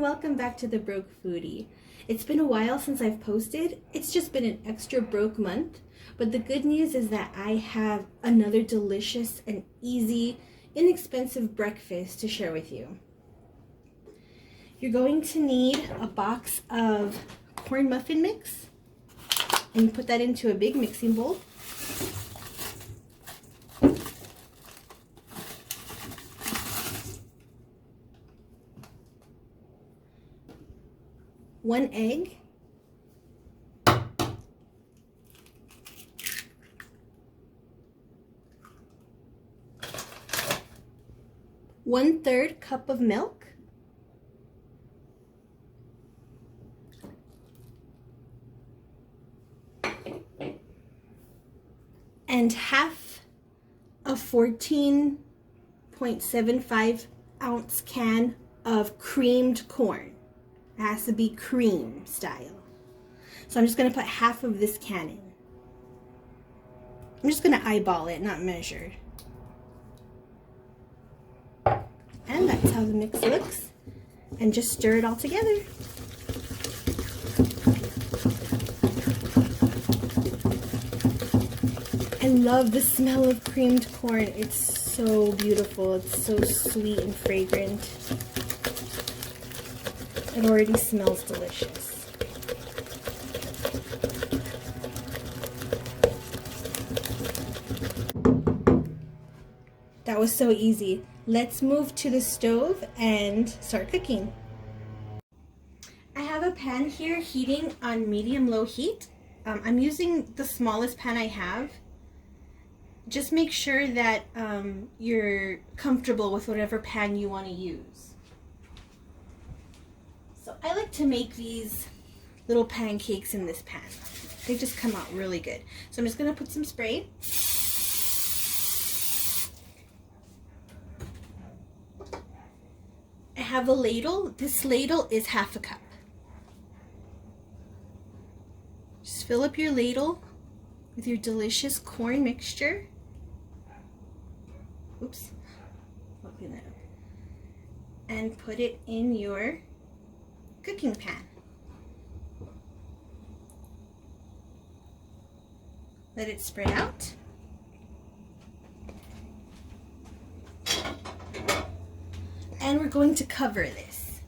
welcome back to the Broke Foodie. It's been a while since I've posted. It's just been an extra broke month, but the good news is that I have another delicious and easy, inexpensive breakfast to share with you. You're going to need a box of corn muffin mix, and you put that into a big mixing bowl. One egg, one-third cup of milk, and half a 14.75 ounce can of creamed corn. It has to be cream style. So I'm just going to put half of this can in. I'm just going to eyeball it, not measure. And that's how the mix looks. And just stir it all together. I love the smell of creamed corn. It's so beautiful. It's so sweet and fragrant. It already smells delicious. That was so easy. Let's move to the stove and start cooking. I have a pan here heating on medium-low heat. I'm using the smallest pan I have. Just make sure that you're comfortable with whatever pan you want to use. So I like to make these little pancakes in this pan. They just come out really good. So I'm just going to put some spray. I have a ladle. This ladle is half a cup. Just fill up your ladle with your delicious corn mixture. Oops. Open that up. And put it in your cooking pan. Let it spread out. And we're going to cover this.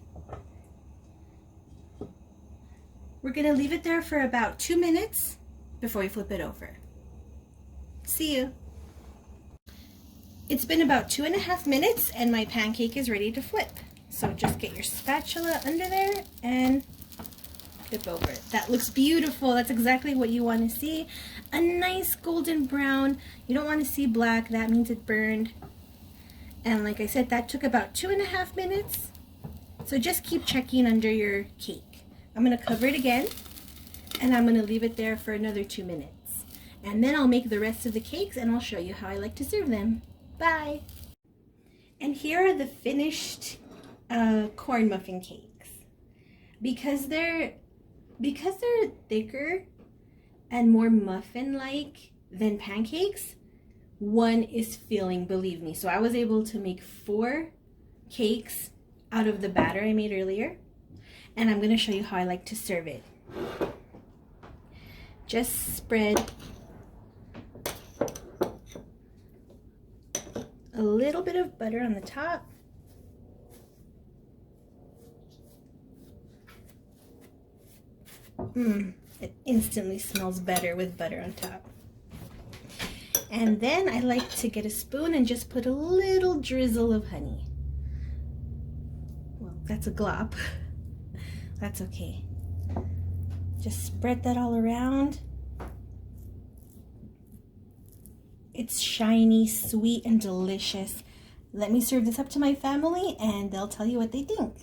We're going to leave it there for about 2 minutes before we flip it over. See you. It's been about 2.5 minutes and my pancake is ready to flip. So just get your spatula under there and flip over it. That looks beautiful. That's exactly what you want to see. A nice golden brown. You don't want to see black. That means it burned. And like I said, that took about 2.5 minutes. So just keep checking under your cake. I'm going to cover it again and I'm going to leave it there for another 2 minutes. And then I'll make the rest of the cakes and I'll show you how I like to serve them. Bye! And here are the finished corn muffin cakes. Because they're thicker and more muffin-like than pancakes, one is filling, believe me. So I was able to make 4 cakes out of the batter I made earlier, and I'm going to show you how I like to serve it. Just spread a little bit of butter on the top. It instantly smells better with butter on top. And then I like to get a spoon and just put a little drizzle of honey. Well, that's a glop. That's okay. Just spread that all around. It's shiny, sweet, and delicious. Let me serve this up to my family and they'll tell you what they think.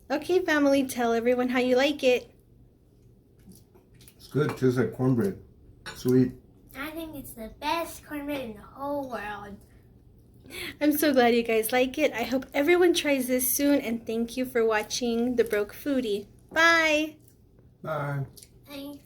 Okay, family, tell everyone how you like it. It's good. It tastes like cornbread. Sweet. I think it's the best cornbread in the whole world. I'm so glad you guys like it. I hope everyone tries this soon, and thank you for watching The Broke Foodie. Bye! Bye. Bye.